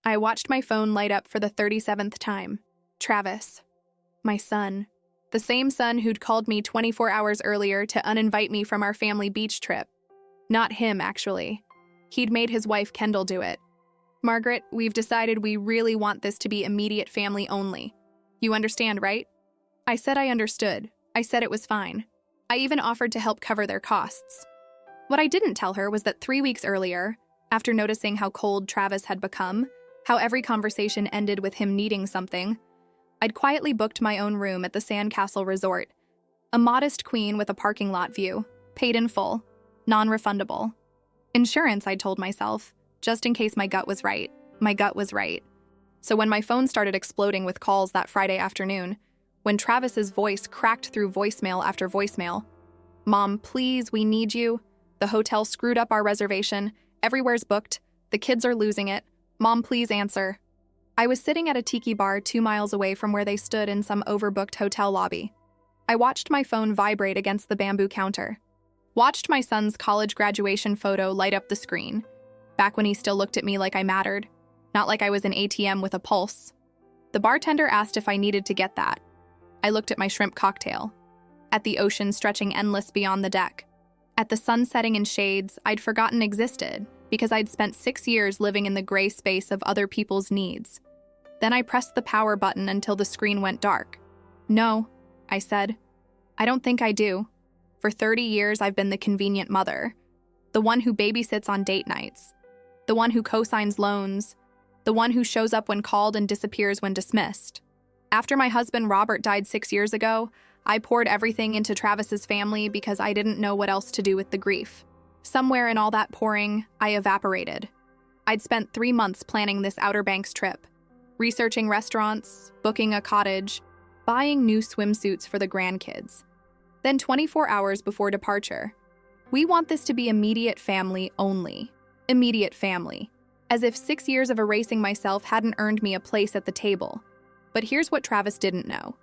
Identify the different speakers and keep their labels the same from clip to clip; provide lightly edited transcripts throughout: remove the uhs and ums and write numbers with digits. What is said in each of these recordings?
Speaker 1: I watched my phone light up for the 37th time. Travis. My son. The same son who'd called me 24 hours earlier to uninvite me from our family beach trip. Not him, actually. He'd made his wife Kendall do it. Margaret, we've decided we really want this to be immediate family only. You understand, right? I said I understood. I said it was fine. I even offered to help cover their costs. What I didn't tell her was that 3 weeks earlier, after noticing how cold Travis had become, how every conversation ended with him needing something, I'd quietly booked my own room at the Sandcastle Resort. A modest queen with a parking lot view, paid in full, non-refundable. Insurance, I told myself, just in case my gut was right. My gut was right. So when my phone started exploding with calls that Friday afternoon, when Travis's voice cracked through voicemail after voicemail, "Mom, please, we need you. The hotel screwed up our reservation. Everywhere's booked. The kids are losing it. Mom, please answer." I was sitting at a tiki bar 2 miles away from where they stood in some overbooked hotel lobby. I watched my phone vibrate against the bamboo counter. Watched my son's college graduation photo light up the screen, back when he still looked at me like I mattered, not like I was an ATM with a pulse. The bartender asked if I needed to get that. I looked at my shrimp cocktail, at the ocean stretching endless beyond the deck, at the sun setting in shades I'd forgotten existed because I'd spent 6 years living in the gray space of other people's needs. Then I pressed the power button until the screen went dark. "No," I said. "I don't think I do. For 30 years, I've been the convenient mother, the one who babysits on date nights, the one who co-signs loans, the one who shows up when called and disappears when dismissed. After my husband Robert died 6 years ago, I poured everything into Travis's family because I didn't know what else to do with the grief. Somewhere in all that pouring, I evaporated. I'd spent 3 months planning this Outer Banks trip, researching restaurants, booking a cottage, buying new swimsuits for the grandkids. Then 24 hours before departure, we want this to be immediate family only. Immediate family. As if 6 years of erasing myself hadn't earned me a place at the table. But here's what Travis didn't know.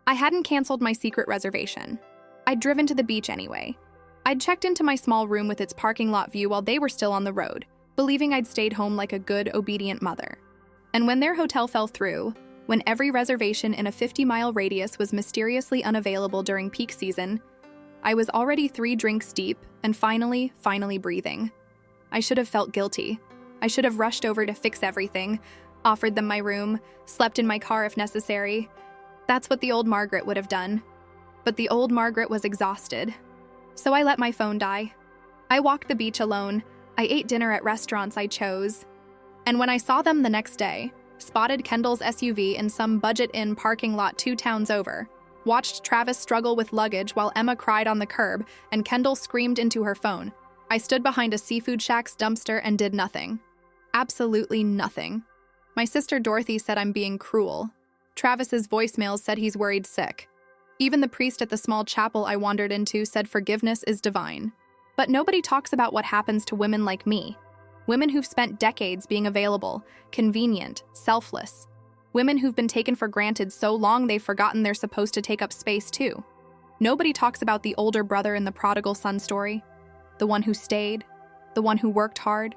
Speaker 1: I hadn't canceled my secret reservation. I'd driven to the beach anyway. I'd checked into my small room with its parking lot view while they were still on the road, believing I'd stayed home like a good, obedient mother. And when their hotel fell through, when every reservation in a 50-mile radius was mysteriously unavailable during peak season, I was already 3 drinks deep and finally breathing. I should have felt guilty. I should have rushed over to fix everything, offered them my room, slept in my car if necessary. That's what the old Margaret would have done. But the old Margaret was exhausted. So I let my phone die. I walked the beach alone. I ate dinner at restaurants I chose. And when I saw them the next day, spotted Kendall's SUV in some budget inn parking lot 2 towns over, watched Travis struggle with luggage while Emma cried on the curb and Kendall screamed into her phone, I stood behind a Seafood Shack's dumpster and did nothing. Absolutely nothing. My sister Dorothy said I'm being cruel. Travis's voicemails said he's worried sick. Even the priest at the small chapel I wandered into said forgiveness is divine. But nobody talks about what happens to women like me. Women who've spent decades being available, convenient, selfless. Women who've been taken for granted so long they've forgotten they're supposed to take up space too. Nobody talks about the older brother in the prodigal son story. The one who stayed, the one who worked hard,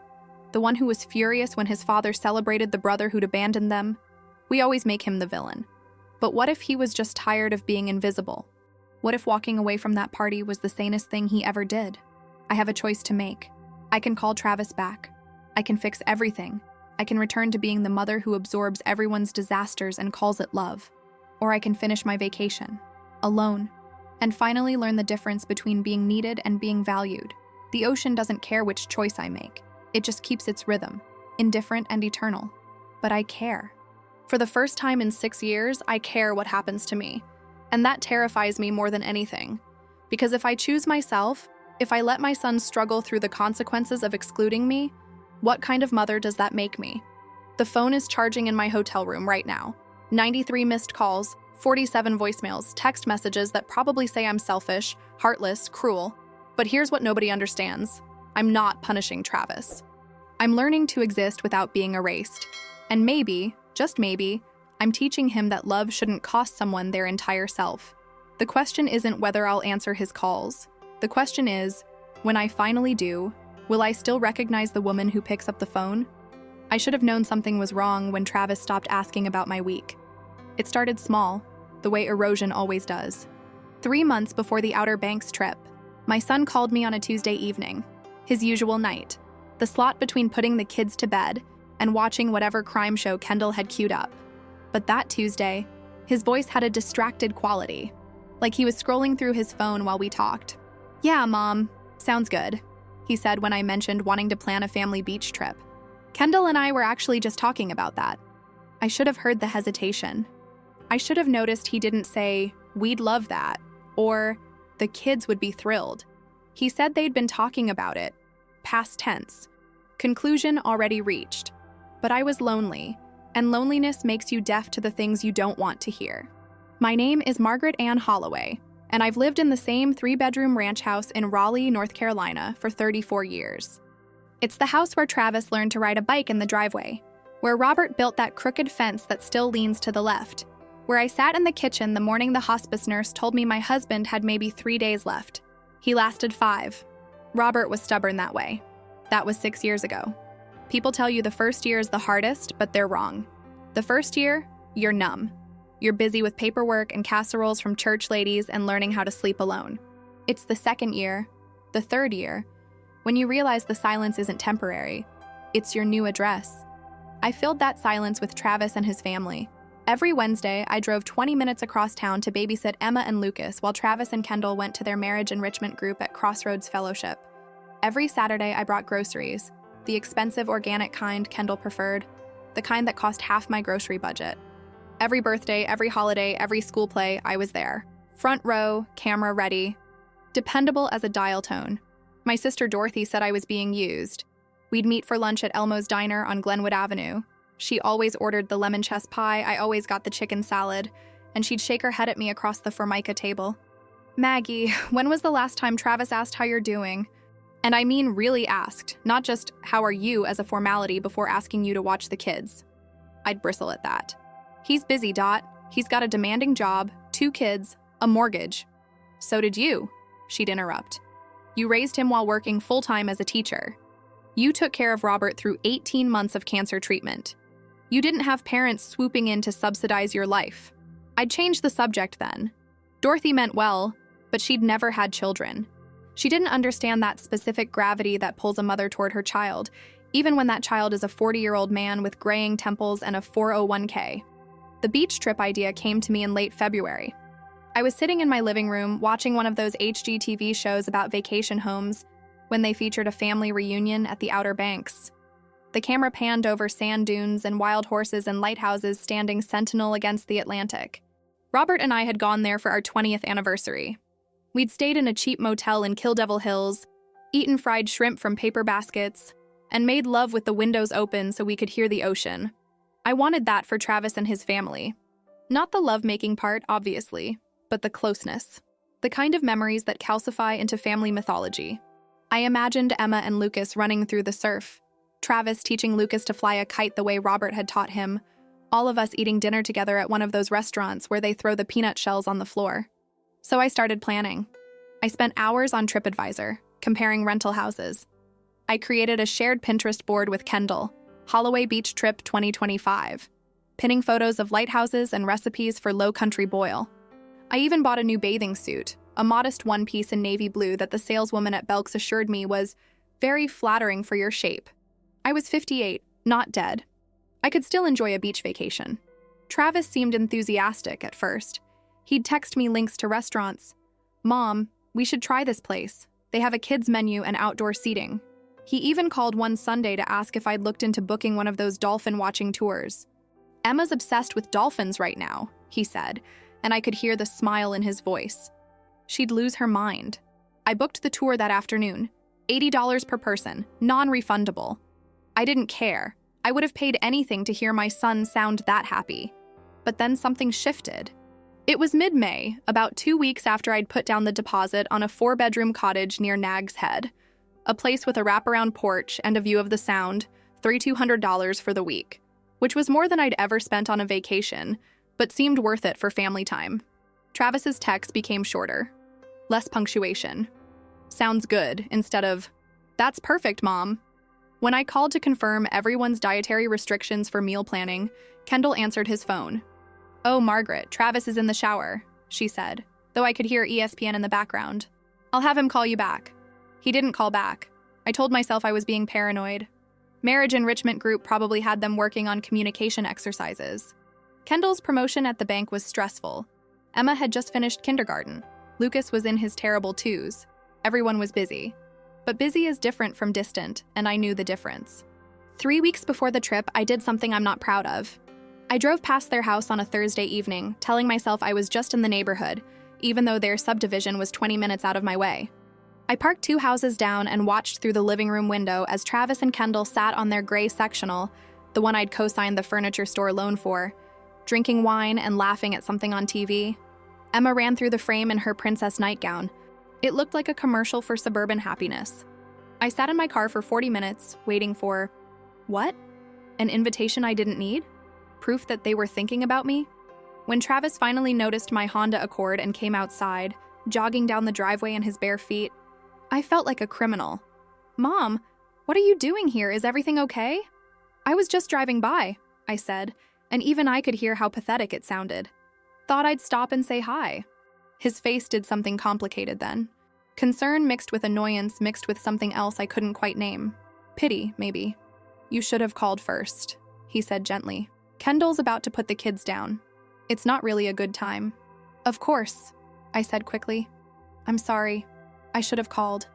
Speaker 1: the one who was furious when his father celebrated the brother who'd abandoned them. We always make him the villain. But what if he was just tired of being invisible? What if walking away from that party was the sanest thing he ever did? I have a choice to make. I can call Travis back. I can fix everything. I can return to being the mother who absorbs everyone's disasters and calls it love. Or I can finish my vacation, alone, and finally learn the difference between being needed and being valued. The ocean doesn't care which choice I make. It just keeps its rhythm, indifferent and eternal. But I care. For the first time in 6 years, I care what happens to me. And that terrifies me more than anything. Because if I choose myself, if I let my son struggle through the consequences of excluding me, what kind of mother does that make me? The phone is charging in my hotel room right now. 93 missed calls, 47 voicemails, text messages that probably say I'm selfish, heartless, cruel. But here's what nobody understands. I'm not punishing Travis. I'm learning to exist without being erased. And maybe, just maybe, I'm teaching him that love shouldn't cost someone their entire self. The question isn't whether I'll answer his calls. The question is, when I finally do, will I still recognize the woman who picks up the phone? I should have known something was wrong when Travis stopped asking about my week. It started small, the way erosion always does. 3 months before the Outer Banks trip, my son called me on a Tuesday evening, his usual night, the slot between putting the kids to bed and watching whatever crime show Kendall had queued up. But that Tuesday, his voice had a distracted quality, like he was scrolling through his phone while we talked. "Yeah, Mom, sounds good," he said when I mentioned wanting to plan a family beach trip. Kendall and I were actually just talking about that. I should have heard the hesitation. I should have noticed he didn't say, "We'd love that," or "The kids would be thrilled." He said they'd been talking about it, past tense. Conclusion already reached. But I was lonely, and loneliness makes you deaf to the things you don't want to hear. My name is Margaret Ann Holloway, and I've lived in the same 3-bedroom ranch house in Raleigh, North Carolina for 34 years. It's the house where Travis learned to ride a bike in the driveway, where Robert built that crooked fence that still leans to the left, where I sat in the kitchen the morning the hospice nurse told me my husband had maybe 3 days left. He lasted 5. Robert was stubborn that way. That was 6 years ago. People tell you the first year is the hardest, but they're wrong. The first year, you're numb. You're busy with paperwork and casseroles from church ladies and learning how to sleep alone. It's the second year, the third year, when you realize the silence isn't temporary. It's your new address. I filled that silence with Travis and his family. Every Wednesday, I drove 20 minutes across town to babysit Emma and Lucas while Travis and Kendall went to their marriage enrichment group at Crossroads Fellowship. Every Saturday, I brought groceries, the expensive organic kind Kendall preferred, the kind that cost half my grocery budget. Every birthday, every holiday, every school play, I was there. Front row, camera ready, dependable as a dial tone. My sister Dorothy said I was being used. We'd meet for lunch at Elmo's Diner on Glenwood Avenue. She always ordered the lemon chess pie, I always got the chicken salad, and she'd shake her head at me across the Formica table. "Maggie, when was the last time Travis asked how you're doing?" And I mean really asked, not just "how are you" as a formality before asking you to watch the kids. I'd bristle at that. "He's busy, Dot. He's got a demanding job, 2 kids, a mortgage." "So did you," she'd interrupt. "You raised him while working full-time as a teacher. You took care of Robert through 18 months of cancer treatment. You didn't have parents swooping in to subsidize your life." I'd changed the subject then. Dorothy meant well, but she'd never had children. She didn't understand that specific gravity that pulls a mother toward her child, even when that child is a 40-year-old man with graying temples and a 401k. The beach trip idea came to me in late February. I was sitting in my living room watching one of those HGTV shows about vacation homes when they featured a family reunion at the Outer Banks. The camera panned over sand dunes and wild horses and lighthouses standing sentinel against the Atlantic. Robert and I had gone there for our 20th anniversary. We'd stayed in a cheap motel in Kill Devil Hills, eaten fried shrimp from paper baskets, and made love with the windows open so we could hear the ocean. I wanted that for Travis and his family. Not the lovemaking part, obviously, but the closeness. The kind of memories that calcify into family mythology. I imagined Emma and Lucas running through the surf, Travis teaching Lucas to fly a kite the way Robert had taught him, all of us eating dinner together at one of those restaurants where they throw the peanut shells on the floor. So I started planning. I spent hours on TripAdvisor, comparing rental houses. I created a shared Pinterest board with Kendall, Holloway Beach Trip 2025, pinning photos of lighthouses and recipes for low country boil. I even bought a new bathing suit, a modest one-piece in navy blue that the saleswoman at Belk's assured me was very flattering for your shape. I was 58, not dead. I could still enjoy a beach vacation. Travis seemed enthusiastic at first. He'd text me links to restaurants. "Mom, we should try this place. They have a kids menu and outdoor seating." He even called one Sunday to ask if I'd looked into booking one of those dolphin-watching tours. "Emma's obsessed with dolphins right now," he said, and I could hear the smile in his voice. She'd lose her mind. I booked the tour that afternoon, $80 per person, non-refundable. I didn't care. I would have paid anything to hear my son sound that happy. But then something shifted. It was mid-May, about 2 weeks after I'd put down the deposit on a 4-bedroom cottage near Nag's Head, a place with a wraparound porch and a view of the Sound, $3,200 for the week, which was more than I'd ever spent on a vacation, but seemed worth it for family time. Travis's text became shorter. Less punctuation. "Sounds good," instead of, "That's perfect, Mom." When I called to confirm everyone's dietary restrictions for meal planning, Kendall answered his phone. "Oh, Margaret, Travis is in the shower," she said, though I could hear ESPN in the background. "I'll have him call you back." He didn't call back. I told myself I was being paranoid. Marriage enrichment group probably had them working on communication exercises. Kendall's promotion at the bank was stressful. Emma had just finished kindergarten. Lucas was in his terrible twos. Everyone was busy. But busy is different from distant, and I knew the difference. 3 weeks before the trip, I did something I'm not proud of. I drove past their house on a Thursday evening, telling myself I was just in the neighborhood, even though their subdivision was 20 minutes out of my way. I parked 2 houses down and watched through the living room window as Travis and Kendall sat on their gray sectional, the one I'd co-signed the furniture store loan for, drinking wine and laughing at something on TV. Emma ran through the frame in her princess nightgown. It looked like a commercial for suburban happiness. I sat in my car for 40 minutes, waiting for, what? An invitation I didn't need? Proof that they were thinking about me? When Travis finally noticed my Honda Accord and came outside, jogging down the driveway in his bare feet, I felt like a criminal. "Mom, what are you doing here? Is everything okay?" "I was just driving by," I said, and even I could hear how pathetic it sounded. "Thought I'd stop and say hi." His face did something complicated then. Concern mixed with annoyance mixed with something else I couldn't quite name. Pity, maybe. "You should have called first," he said gently. "Kendall's about to put the kids down. It's not really a good time." "Of course," I said quickly. "I'm sorry. I should have called."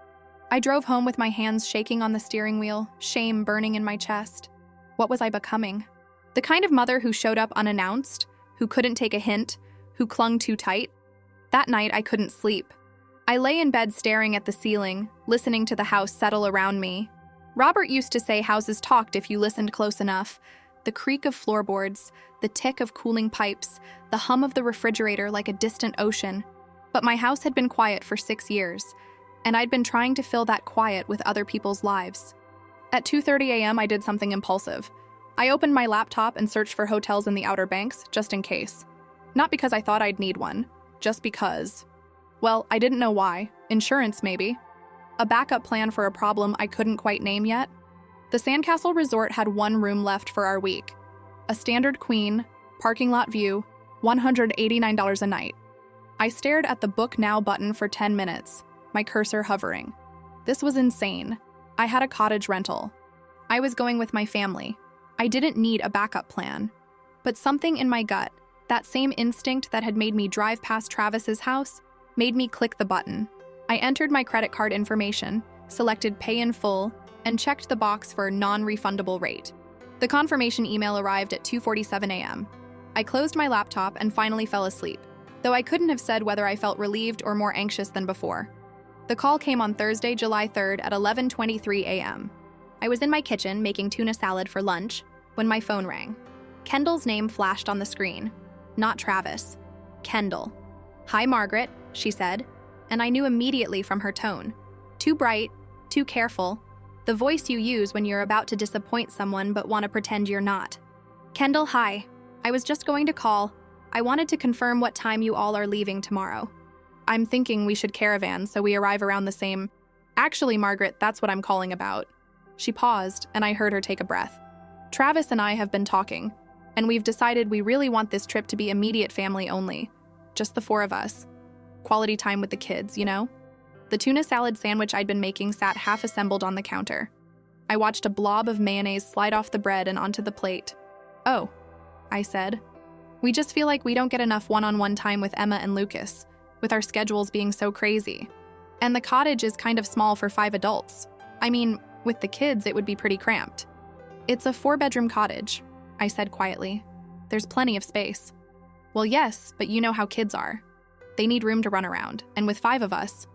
Speaker 1: I drove home with my hands shaking on the steering wheel, shame burning in my chest. What was I becoming? The kind of mother who showed up unannounced, who couldn't take a hint, who clung too tight? That night, I couldn't sleep. I lay in bed staring at the ceiling, listening to the house settle around me. Robert used to say houses talked if you listened close enough. The creak of floorboards, the tick of cooling pipes, the hum of the refrigerator like a distant ocean. But my house had been quiet for 6 years, and I'd been trying to fill that quiet with other people's lives. At 2:30 a.m., I did something impulsive. I opened my laptop and searched for hotels in the Outer Banks, just in case. Not because I thought I'd need one, just because. Well, I didn't know why. Insurance, maybe. A backup plan for a problem I couldn't quite name yet. The Sandcastle Resort had 1 room left for our week. A standard queen, parking lot view, $189 a night. I stared at the Book Now button for 10 minutes, my cursor hovering. This was insane. I had a cottage rental. I was going with my family. I didn't need a backup plan. But something in my gut, that same instinct that had made me drive past Travis's house, made me click the button. I entered my credit card information, selected Pay in Full, and checked the box for non-refundable rate. The confirmation email arrived at 2:47 a.m. I closed my laptop and finally fell asleep, though I couldn't have said whether I felt relieved or more anxious than before. The call came on Thursday, July 3rd at 11:23 a.m. I was in my kitchen making tuna salad for lunch when my phone rang. Kendall's name flashed on the screen. Not Travis. Kendall. "Hi, Margaret," she said, and I knew immediately from her tone. Too bright, too careful, the voice you use when you're about to disappoint someone but want to pretend you're not. "Kendall, hi. I was just going to call. I wanted to confirm what time you all are leaving tomorrow. I'm thinking we should caravan so we arrive around the same..." "Actually, Margaret, that's what I'm calling about." She paused, and I heard her take a breath. "Travis and I have been talking, and we've decided we really want this trip to be immediate family only. Just the 4 of us. Quality time with the kids, you know?" The tuna salad sandwich I'd been making sat half assembled on the counter. I watched a blob of mayonnaise slide off the bread and onto the plate. "Oh," I said. "We just feel like we don't get enough one-on-one time with Emma and Lucas, with our schedules being so crazy. And the cottage is kind of small for 5 adults. I mean, with the kids, it would be pretty cramped." "It's a 4-bedroom cottage," I said quietly. "There's plenty of space." "Well, yes, but you know how kids are. They need room to run around, and with 5 of us..."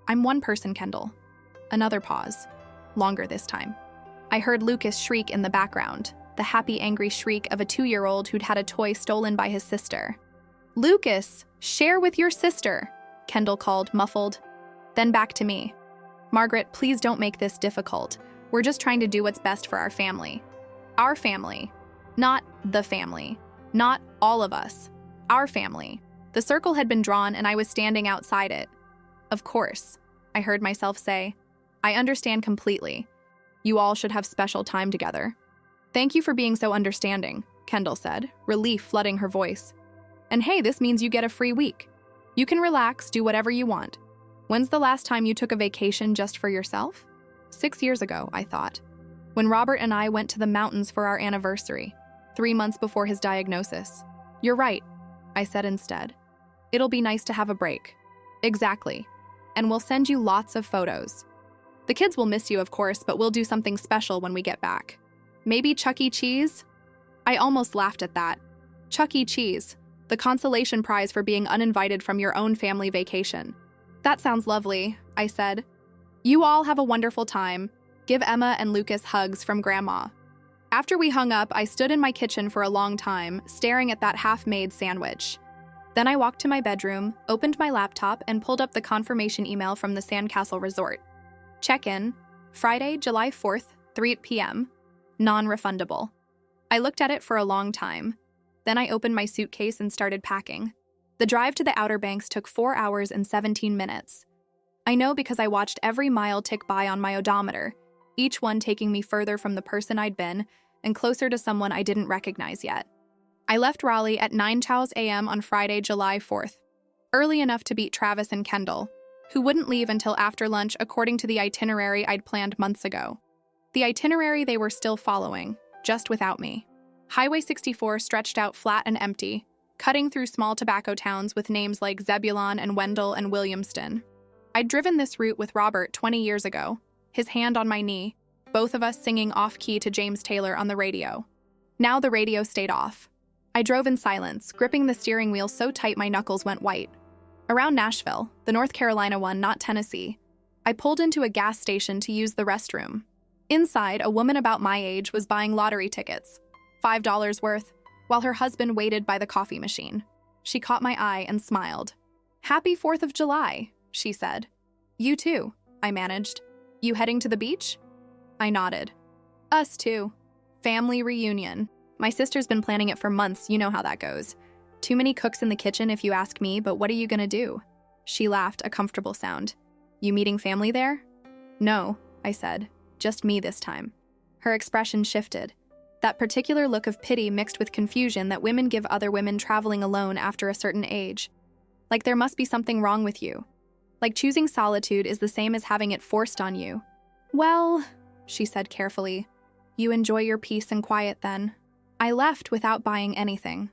Speaker 1: "I'm 1 person, Kendall." Another pause. Longer this time. I heard Lucas shriek in the background, the happy, angry shriek of a 2-year-old who'd had a toy stolen by his sister. "Lucas, share with your sister," Kendall called, muffled. Then back to me. "Margaret, please don't make this difficult. We're just trying to do what's best for our family. Our family. Not the family. Not all of us. Our family." The circle had been drawn and I was standing outside it. "Of course," I heard myself say. "I understand completely. You all should have special time together. Thank you for being so understanding, Kendall said, relief flooding her voice. And hey, this means you get a free week. You can relax, do whatever you want. When's the last time you took a vacation just for yourself? 6 years ago, I thought. When Robert and I went to the mountains for our anniversary, 3 months before his diagnosis. You're right, I said instead. It'll be nice to have a break. Exactly. And we'll send you lots of photos. The kids will miss you, of course, but we'll do something special when we get back. Maybe Chuck E. Cheese? I almost laughed at that. Chuck E. Cheese, the consolation prize for being uninvited from your own family vacation. That sounds lovely, I said. You all have a wonderful time. Give Emma and Lucas hugs from Grandma. After we hung up, I stood in my kitchen for a long time, staring at that half-made sandwich. Then I walked to my bedroom, opened my laptop, and pulled up the confirmation email from the Sandcastle Resort. Check-in, Friday, July 4th, 3 p.m. Non-refundable. I looked at it for a long time. Then I opened my suitcase and started packing. The drive to the Outer Banks took 4 hours and 17 minutes. I know because I watched every mile tick by on my odometer, each one taking me further from the person I'd been and closer to someone I didn't recognize yet. I left Raleigh at 9 a.m. on Friday, July 4th, early enough to beat Travis and Kendall, who wouldn't leave until after lunch according to the itinerary I'd planned months ago. The itinerary they were still following, just without me. Highway 64 stretched out flat and empty, cutting through small tobacco towns with names like Zebulon and Wendell and Williamston. I'd driven this route with Robert 20 years ago, his hand on my knee, both of us singing off-key to James Taylor on the radio. Now the radio stayed off. I drove in silence, gripping the steering wheel so tight my knuckles went white. Around Nashville, the North Carolina one, not Tennessee, I pulled into a gas station to use the restroom. Inside, a woman about my age was buying lottery tickets, $5 worth, while her husband waited by the coffee machine. She caught my eye and smiled. "Happy 4th of July," she said. "You too," I managed. "You heading to the beach?" I nodded. "Us too. Family reunion. My sister's been planning it for months, you know how that goes. Too many cooks in the kitchen if you ask me, but what are you gonna do?" She laughed, a comfortable sound. "You meeting family there?" "No," I said. "Just me this time." Her expression shifted. That particular look of pity mixed with confusion that women give other women traveling alone after a certain age. Like there must be something wrong with you. Like choosing solitude is the same as having it forced on you. "Well," she said carefully, "you enjoy your peace and quiet then." I left without buying anything.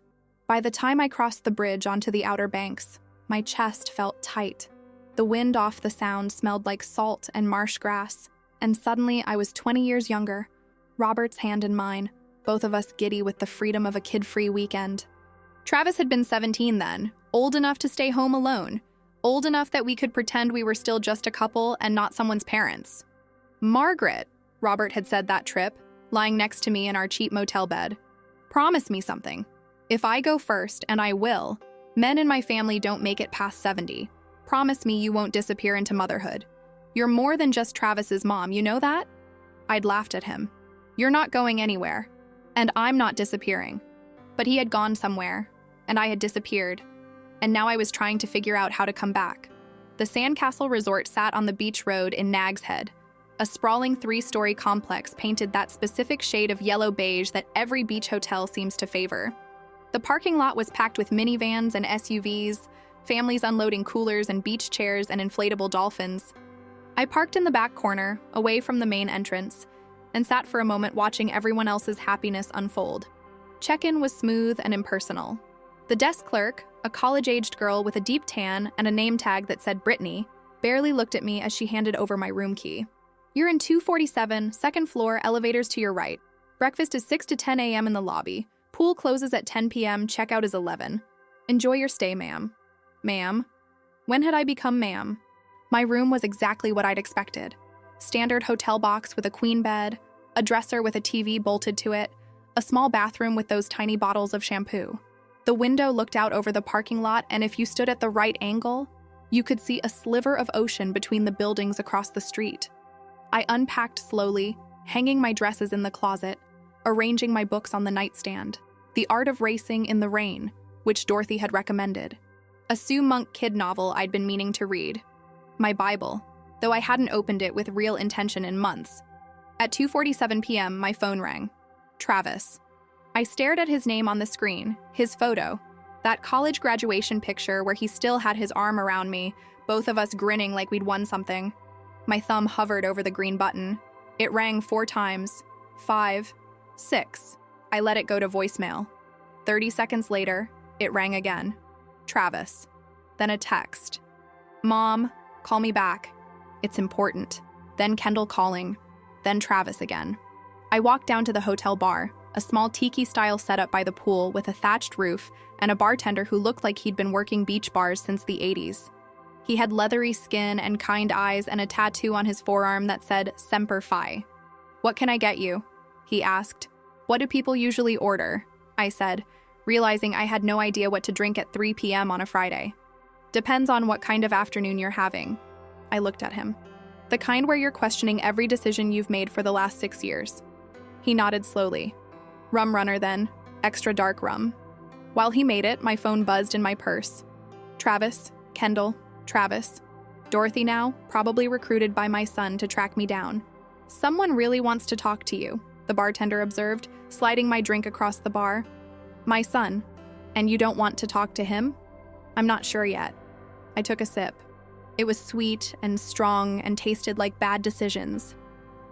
Speaker 1: By the time I crossed the bridge onto the Outer Banks, my chest felt tight. The wind off the Sound smelled like salt and marsh grass, and suddenly I was 20 years younger, Robert's hand in mine, both of us giddy with the freedom of a kid-free weekend. Travis had been 17 then, old enough to stay home alone, old enough that we could pretend we were still just a couple and not someone's parents. "Margaret," Robert had said that trip, lying next to me in our cheap motel bed, "promise me something. If I go first, and I will, men in my family don't make it past 70. Promise me you won't disappear into motherhood. You're more than just Travis's mom, you know that?" I'd laughed at him. "You're not going anywhere, and I'm not disappearing." But he had gone somewhere, and I had disappeared, and now I was trying to figure out how to come back. The Sandcastle Resort sat on the beach road in Nag's Head, a sprawling 3-story complex painted that specific shade of yellow beige that every beach hotel seems to favor. The parking lot was packed with minivans and SUVs, families unloading coolers and beach chairs and inflatable dolphins. I parked in the back corner, away from the main entrance, and sat for a moment watching everyone else's happiness unfold. Check-in was smooth and impersonal. The desk clerk, a college-aged girl with a deep tan and a name tag that said Brittany, barely looked at me as she handed over my room key. "You're in 247, second floor, elevators to your right. Breakfast is 6 to 10 a.m. in the lobby. Pool closes at 10 p.m., checkout is 11. Enjoy your stay, ma'am." Ma'am? When had I become ma'am? My room was exactly what I'd expected. Standard hotel box with a queen bed, a dresser with a TV bolted to it, a small bathroom with those tiny bottles of shampoo. The window looked out over the parking lot, and if you stood at the right angle, you could see a sliver of ocean between the buildings across the street. I unpacked slowly, hanging my dresses in the closet, arranging my books on the nightstand. The Art of Racing in the Rain, which Dorothy had recommended. A Sue Monk kid novel I'd been meaning to read. My Bible, though I hadn't opened it with real intention in months. At 2:47 p.m., my phone rang. Travis. I stared at his name on the screen, his photo, that college graduation picture where he still had his arm around me, both of us grinning like we'd won something. My thumb hovered over the green button. It rang 4 times. 5, 6. I let it go to voicemail. 30 seconds later, it rang again. Travis. Then a text. Mom, call me back. It's important. Then Kendall calling. Then Travis again. I walked down to the hotel bar, a small tiki-style setup by the pool with a thatched roof and a bartender who looked like he'd been working beach bars since the 80s. He had leathery skin and kind eyes and a tattoo on his forearm that said Semper Fi. What can I get you? He asked. What do people usually order? I said, realizing I had no idea what to drink at 3 p.m. on a Friday. Depends on what kind of afternoon you're having. I looked at him. The kind where you're questioning every decision you've made for the last 6 years. He nodded slowly. Rum runner then, extra dark rum. While he made it, my phone buzzed in my purse. Travis, Kendall, Travis. Dorothy now, probably recruited by my son to track me down. Someone really wants to talk to you, the bartender observed, sliding my drink across the bar. My son. And you don't want to talk to him? I'm not sure yet. I took a sip. It was sweet and strong and tasted like bad decisions.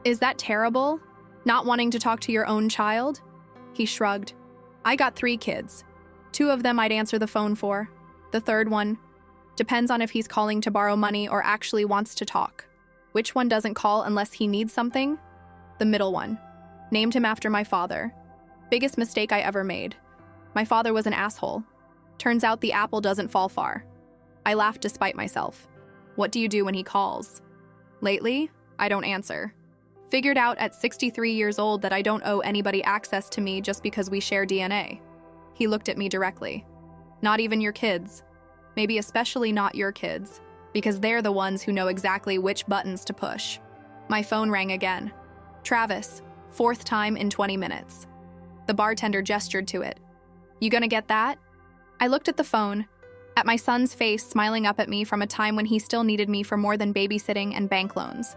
Speaker 1: Is that terrible? Not wanting to talk to your own child? He shrugged. I got 3 kids. 2 of them I'd answer the phone for. The third one depends on if he's calling to borrow money or actually wants to talk. Which one doesn't call unless he needs something? The middle one. Named him after my father. Biggest mistake I ever made. My father was an asshole. Turns out the apple doesn't fall far. I laughed despite myself. What do you do when he calls? Lately, I don't answer. Figured out at 63 years old that I don't owe anybody access to me just because we share DNA. He looked at me directly. Not even your kids. Maybe especially not your kids, because they're the ones who know exactly which buttons to push. My phone rang again. Travis, 4th time in 20 minutes. The bartender gestured to it. You gonna get that? I looked at the phone, at my son's face smiling up at me from a time when he still needed me for more than babysitting and bank loans.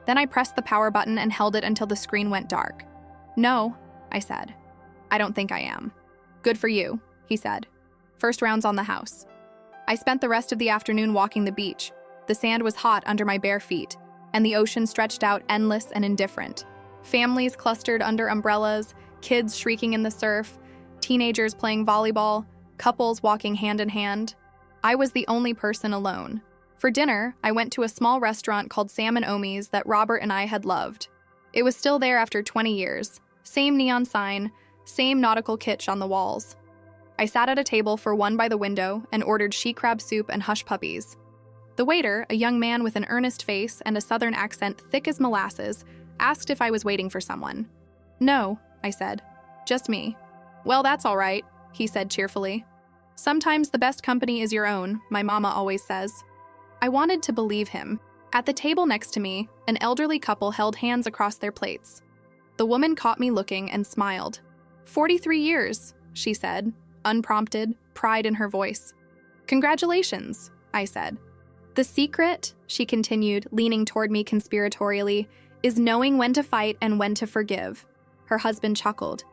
Speaker 1: Then I pressed the power button and held it until the screen went dark. No, I said. I don't think I am. Good for you, he said. First round's on the house. I spent the rest of the afternoon walking the beach. The sand was hot under my bare feet, and the ocean stretched out endless and indifferent. Families clustered under umbrellas, kids shrieking in the surf, teenagers playing volleyball, couples walking hand in hand. I was the only person alone. For dinner, I went to a small restaurant called Sam and Omi's that Robert and I had loved. It was still there after 20 years. Same neon sign, same nautical kitsch on the walls. I sat at a table for one by the window and ordered she crab soup and hush puppies. The waiter, a young man with an earnest face and a southern accent thick as molasses, asked if I was waiting for someone. No, I said. Just me. Well, that's all right, he said cheerfully. Sometimes the best company is your own, my mama always says. I wanted to believe him. At the table next to me, an elderly couple held hands across their plates. The woman caught me looking and smiled. 43 years, she said, unprompted, pride in her voice. Congratulations, I said. The secret, she continued, leaning toward me conspiratorially, is knowing when to fight and when to forgive. Her husband chuckled.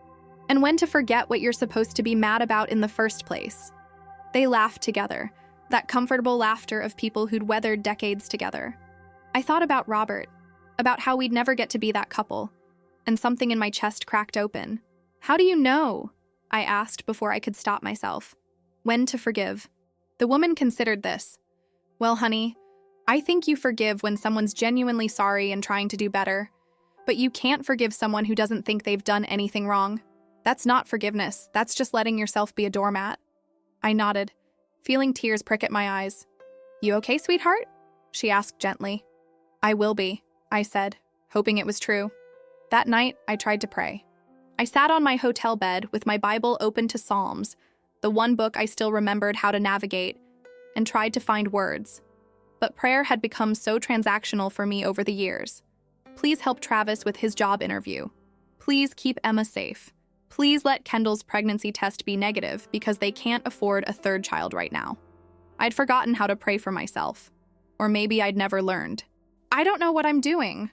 Speaker 1: And when to forget what you're supposed to be mad about in the first place. They laughed together, that comfortable laughter of people who'd weathered decades together. I thought about Robert, about how we'd never get to be that couple, and something in my chest cracked open. How do you know? I asked before I could stop myself. When to forgive. The woman considered this. Well, honey, I think you forgive when someone's genuinely sorry and trying to do better, but you can't forgive someone who doesn't think they've done anything wrong. That's not forgiveness, that's just letting yourself be a doormat. I nodded, feeling tears prick at my eyes. You okay, sweetheart? She asked gently. I will be, I said, hoping it was true. That night, I tried to pray. I sat on my hotel bed with my Bible open to Psalms, the one book I still remembered how to navigate, and tried to find words. But prayer had become so transactional for me over the years. Please help Travis with his job interview. Please keep Emma safe. Please let Kendall's pregnancy test be negative because they can't afford a 3rd child right now. I'd forgotten how to pray for myself. Or maybe I'd never learned. I don't know what I'm doing,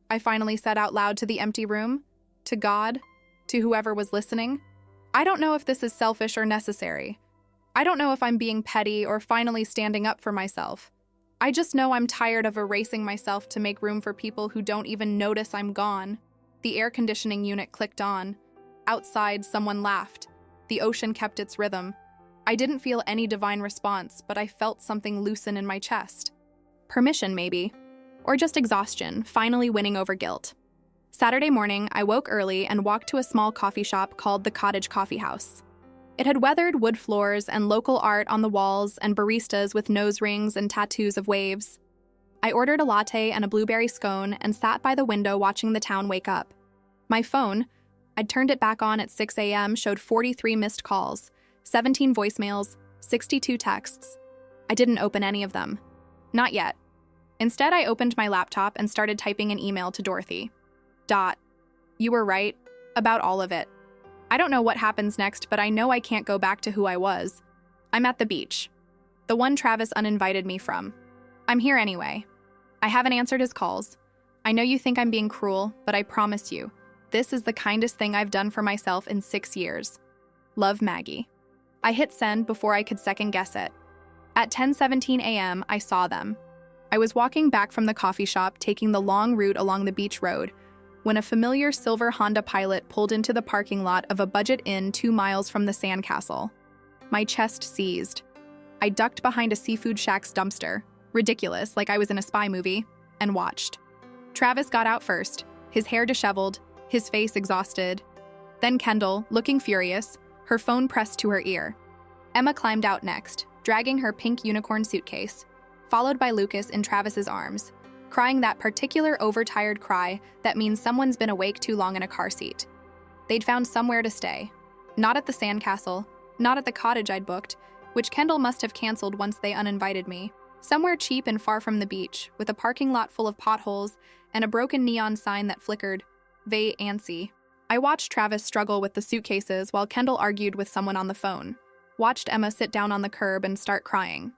Speaker 1: I finally said out loud to the empty room, to God, to whoever was listening. I don't know if this is selfish or necessary. I don't know if I'm being petty or finally standing up for myself. I just know I'm tired of erasing myself to make room for people who don't even notice I'm gone. The air conditioning unit clicked on. Outside, someone laughed. The ocean kept its rhythm. I didn't feel any divine response, but I felt something loosen in my chest. Permission, maybe. Or just exhaustion, finally winning over guilt. Saturday morning, I woke early and walked to a small coffee shop called the Cottage Coffee House. It had weathered wood floors and local art on the walls and baristas with nose rings and tattoos of waves. I ordered a latte and a blueberry scone and sat by the window watching the town wake up. My phone, I'd turned it back on at 6 a.m., showed 43 missed calls, 17 voicemails, 62 texts. I didn't open any of them. Not yet. Instead, I opened my laptop and started typing an email to Dorothy. You were right about all of it. I don't know what happens next, but I know I can't go back to who I was. I'm at the beach. The one Travis uninvited me from. I'm here anyway. I haven't answered his calls. I know you think I'm being cruel, but I promise you, this is the kindest thing I've done for myself in 6 years. Love, Maggie. I hit send before I could second guess it. At 10:17 a.m., I saw them. I was walking back from the coffee shop, taking the long route along the beach road, when a familiar silver Honda Pilot pulled into the parking lot of a budget inn 2 miles from the sandcastle. My chest seized. I ducked behind a seafood shack's dumpster, ridiculous, like I was in a spy movie, and watched. Travis got out first, his hair disheveled, his face exhausted. Then Kendall, looking furious, her phone pressed to her ear. Emma climbed out next, dragging her pink unicorn suitcase, followed by Lucas in Travis's arms, crying that particular overtired cry that means someone's been awake too long in a car seat. They'd found somewhere to stay. Not at the sandcastle, not at the cottage I'd booked, which Kendall must have canceled once they uninvited me. Somewhere cheap and far from the beach, with a parking lot full of potholes and a broken neon sign that flickered, "Vay Antsy." I watched Travis struggle with the suitcases while Kendall argued with someone on the phone. Watched Emma sit down on the curb and start crying.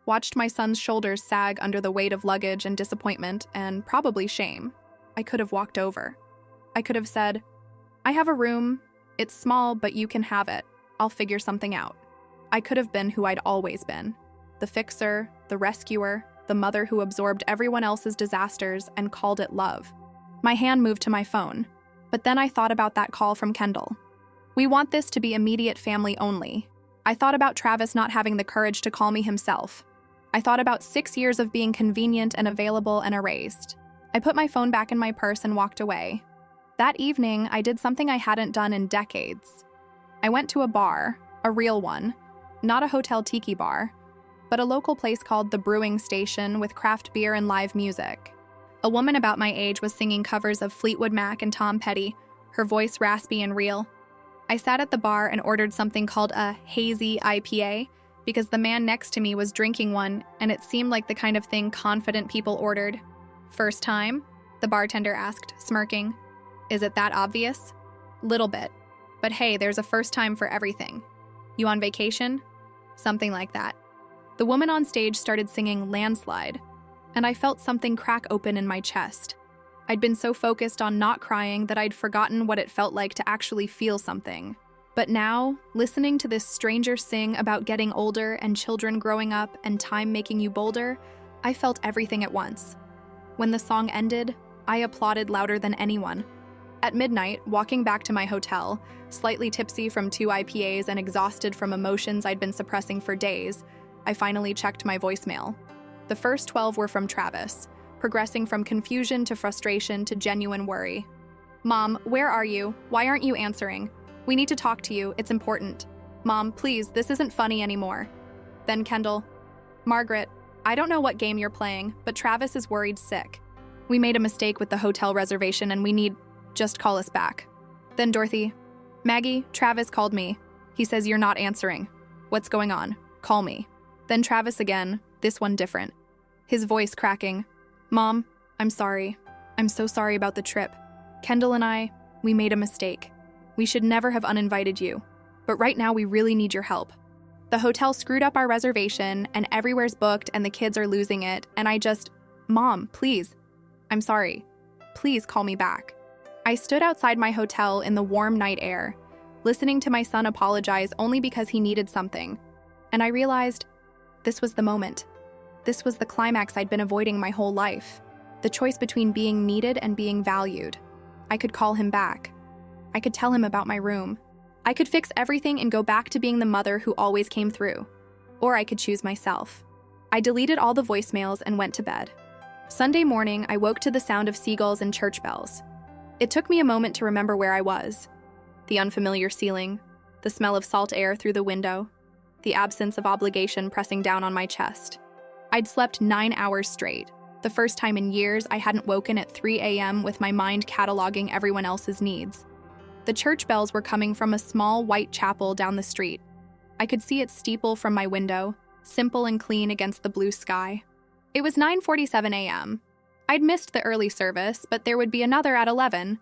Speaker 1: Watched my son's shoulders sag under the weight of luggage and disappointment and probably shame. I could have walked over. I could have said, "I have a room. It's small, but you can have it. I'll figure something out." I could have been who I'd always been. The fixer, the rescuer, the mother who absorbed everyone else's disasters and called it love. My hand moved to my phone, but then I thought about that call from Kendall. We want this to be immediate family only. I thought about Travis not having the courage to call me himself. I thought about 6 years of being convenient and available and erased. I put my phone back in my purse and walked away. That evening, I did something I hadn't done in decades. I went to a bar, a real one, not a hotel tiki bar, but a local place called the Brewing Station with craft beer and live music. A woman about my age was singing covers of Fleetwood Mac and Tom Petty, her voice raspy and real. I sat at the bar and ordered something called a hazy IPA, because the man next to me was drinking one, and it seemed like the kind of thing confident people ordered. "First time?" the bartender asked, smirking. "Is it that obvious?" "Little bit. But hey, there's a first time for everything. You on vacation?" Something like that. The woman on stage started singing Landslide, and I felt something crack open in my chest. I'd been so focused on not crying that I'd forgotten what it felt like to actually feel something. But now, listening to this stranger sing about getting older and children growing up and time making you bolder, I felt everything at once. When the song ended, I applauded louder than anyone. At midnight, walking back to my hotel, slightly tipsy from 2 IPAs and exhausted from emotions I'd been suppressing for days, I finally checked my voicemail. The first 12 were from Travis, progressing from confusion to frustration to genuine worry. "Mom, where are you? Why aren't you answering? We need to talk to you, it's important. Mom, please, this isn't funny anymore." Then Kendall, "Margaret, I don't know what game you're playing, but Travis is worried sick. We made a mistake with the hotel reservation and we need, just call us back." Then Dorothy, "Maggie, Travis called me. He says you're not answering. What's going on? Call me." Then Travis again, this one different. His voice cracking, "Mom, I'm sorry. I'm so sorry about the trip. Kendall and I, we made a mistake. We should never have uninvited you, but right now we really need your help. The hotel screwed up our reservation and everywhere's booked and the kids are losing it and Mom, please. I'm sorry. Please call me back. I stood outside my hotel in the warm night air, listening to my son apologize only because he needed something. And I realized this was the moment. This was the climax I'd been avoiding my whole life. The choice between being needed and being valued. I could call him back. I could tell him about my room. I could fix everything and go back to being the mother who always came through. Or I could choose myself. I deleted all the voicemails and went to bed. Sunday morning, I woke to the sound of seagulls and church bells. It took me a moment to remember where I was. The unfamiliar ceiling, the smell of salt air through the window, the absence of obligation pressing down on my chest. I'd slept 9 hours straight. The first time in years I hadn't woken at 3 a.m. with my mind cataloging everyone else's needs. The church bells were coming from a small white chapel down the street. I could see its steeple from my window, simple and clean against the blue sky. It was 9:47 a.m. I'd missed the early service, but there would be another at 11.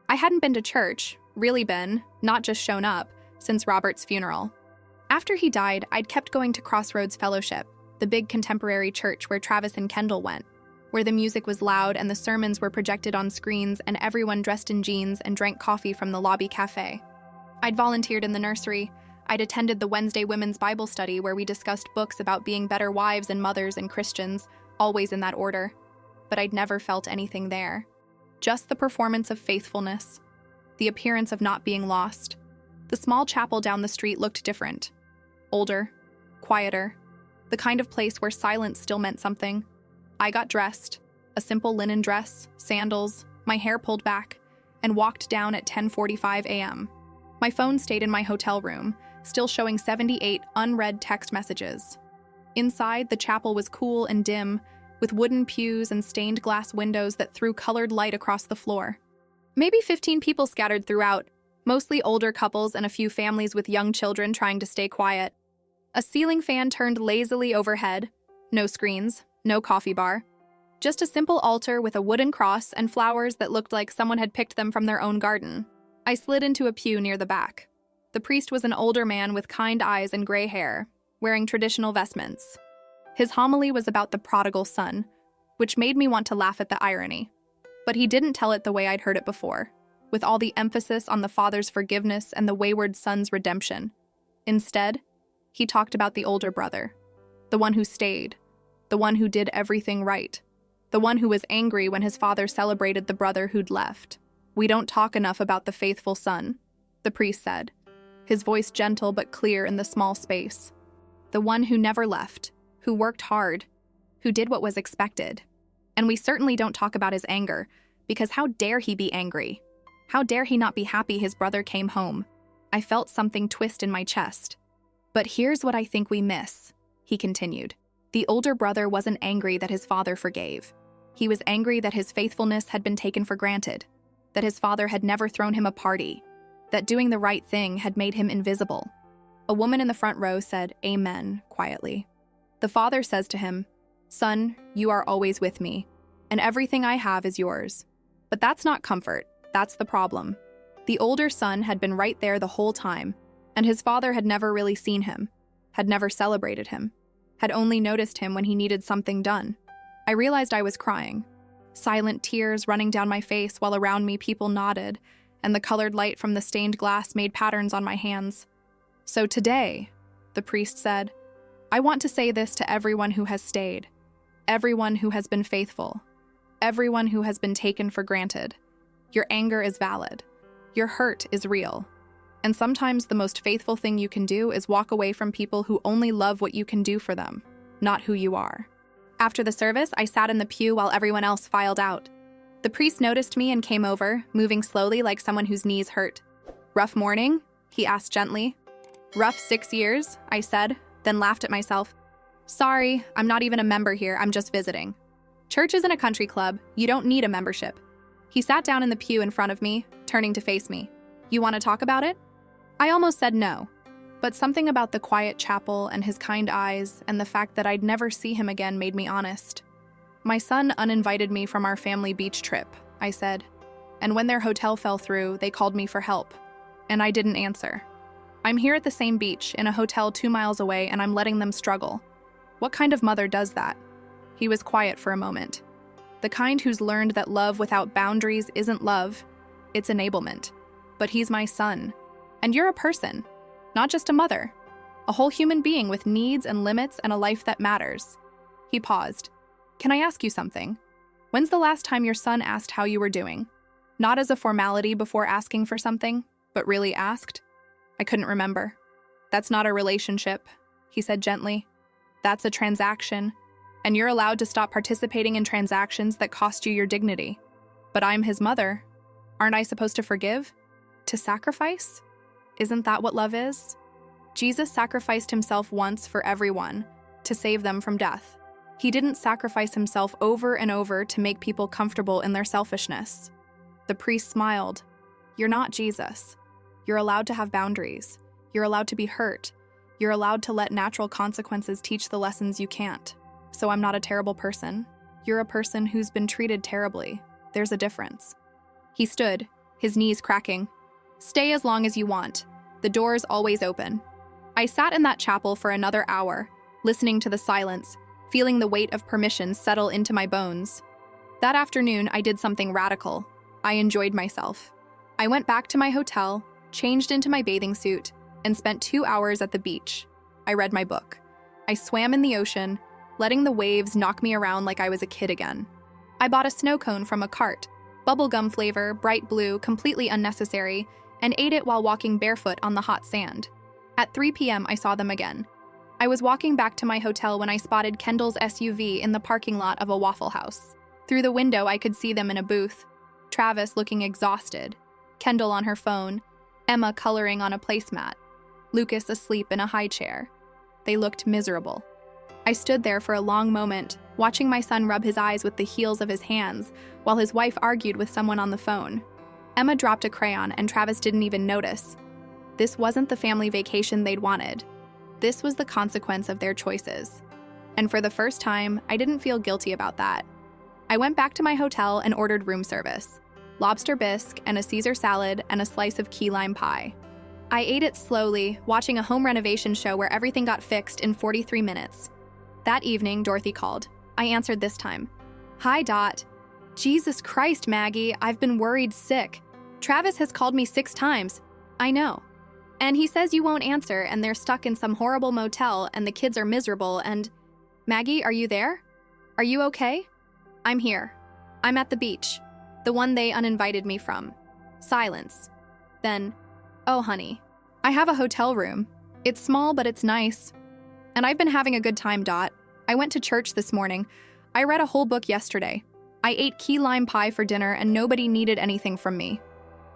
Speaker 1: I hadn't been to church, really been, not just shown up, since Robert's funeral. After he died, I'd kept going to Crossroads Fellowship, the big contemporary church where Travis and Kendall went, where the music was loud and the sermons were projected on screens and everyone dressed in jeans and drank coffee from the lobby cafe. I'd volunteered in the nursery. I'd attended the Wednesday women's Bible study where we discussed books about being better wives and mothers and Christians, always in that order. But I'd never felt anything there. Just the performance of faithfulness, the appearance of not being lost. The small chapel down the street looked different. Older, quieter, the kind of place where silence still meant something. I got dressed, a simple linen dress, sandals, my hair pulled back, and walked down at 10:45 a.m. My phone stayed in my hotel room, still showing 78 unread text messages. Inside, the chapel was cool and dim, with wooden pews and stained glass windows that threw colored light across the floor. Maybe 15 people scattered throughout, mostly older couples and a few families with young children trying to stay quiet. A ceiling fan turned lazily overhead. No screens, no coffee bar. Just a simple altar with a wooden cross and flowers that looked like someone had picked them from their own garden. I slid into a pew near the back. The priest was an older man with kind eyes and gray hair, wearing traditional vestments. His homily was about the prodigal son, which made me want to laugh at the irony. But he didn't tell it the way I'd heard it before, with all the emphasis on the father's forgiveness and the wayward son's redemption. Instead, he talked about the older brother, the one who stayed, the one who did everything right, the one who was angry when his father celebrated the brother who'd left. "We don't talk enough about the faithful son," the priest said, his voice gentle but clear in the small space. The one who never left, who worked hard, who did what was expected. And we certainly don't talk about his anger, because how dare he be angry? How dare he not be happy his brother came home? I felt something twist in my chest. But here's what I think we miss, he continued. The older brother wasn't angry that his father forgave. He was angry that his faithfulness had been taken for granted, that his father had never thrown him a party, that doing the right thing had made him invisible. A woman in the front row said, "Amen," quietly. The father says to him, "Son, you are always with me, and everything I have is yours." But that's not comfort, that's the problem. The older son had been right there the whole time, and his father had never really seen him, had never celebrated him, had only noticed him when he needed something done. I realized I was crying, silent tears running down my face while around me people nodded, and the colored light from the stained glass made patterns on my hands. "So today," the priest said, "I want to say this to everyone who has stayed, everyone who has been faithful, everyone who has been taken for granted. Your anger is valid. Your hurt is real. And sometimes the most faithful thing you can do is walk away from people who only love what you can do for them, not who you are." After the service, I sat in the pew while everyone else filed out. The priest noticed me and came over, moving slowly like someone whose knees hurt. "Rough morning?" he asked gently. "Rough 6 years," I said, then laughed at myself. "Sorry, I'm not even a member here, I'm just visiting." Church isn't a country club, you don't need a membership. He sat down in the pew in front of me, turning to face me. "You want to talk about it?" I almost said no, but something about the quiet chapel and his kind eyes and the fact that I'd never see him again made me honest. "My son uninvited me from our family beach trip," I said, "and when their hotel fell through, they called me for help, and I didn't answer. I'm here at the same beach, in a hotel 2 miles away, and I'm letting them struggle. What kind of mother does that?" He was quiet for a moment. The kind who's learned that love without boundaries isn't love, it's enablement. But he's my son. And you're a person, not just a mother. A whole human being with needs and limits and a life that matters. He paused. Can I ask you something? When's the last time your son asked how you were doing? Not as a formality before asking for something, but really asked? I couldn't remember. That's not a relationship, he said gently. That's a transaction, and you're allowed to stop participating in transactions that cost you your dignity. But I'm his mother. Aren't I supposed to forgive? To sacrifice? Isn't that what love is? Jesus sacrificed himself once for everyone, to save them from death. He didn't sacrifice himself over and over to make people comfortable in their selfishness. The priest smiled. You're not Jesus. You're allowed to have boundaries. You're allowed to be hurt. You're allowed to let natural consequences teach the lessons you can't. So I'm not a terrible person. You're a person who's been treated terribly. There's a difference. He stood, his knees cracking. Stay as long as you want. The door's always open. I sat in that chapel for another hour, listening to the silence, feeling the weight of permission settle into my bones. That afternoon, I did something radical. I enjoyed myself. I went back to my hotel, changed into my bathing suit, and spent 2 hours at the beach. I read my book. I swam in the ocean, letting the waves knock me around like I was a kid again. I bought a snow cone from a cart, bubblegum flavor, bright blue, completely unnecessary, and ate it while walking barefoot on the hot sand. At 3 p.m., I saw them again. I was walking back to my hotel when I spotted Kendall's SUV in the parking lot of a Waffle House. Through the window, I could see them in a booth. Travis looking exhausted, Kendall on her phone, Emma coloring on a placemat, Lucas asleep in a high chair. They looked miserable. I stood there for a long moment, watching my son rub his eyes with the heels of his hands, while his wife argued with someone on the phone. Emma dropped a crayon, and Travis didn't even notice. This wasn't the family vacation they'd wanted. This was the consequence of their choices. And for the first time, I didn't feel guilty about that. I went back to my hotel and ordered room service. Lobster bisque and a Caesar salad and a slice of key lime pie. I ate it slowly, watching a home renovation show where everything got fixed in 43 minutes. That evening, Dorothy called. I answered this time. Hi, Dot. Jesus Christ, Maggie, I've been worried sick. Travis has called me 6 times. I know. And he says you won't answer and they're stuck in some horrible motel and the kids are miserable and… Maggie, are you there? Are you okay? I'm here. I'm at the beach. The one they uninvited me from. Silence. Then, oh honey, I have a hotel room. It's small, but it's nice. And I've been having a good time, Dot. I went to church this morning. I read a whole book yesterday. I ate key lime pie for dinner and nobody needed anything from me.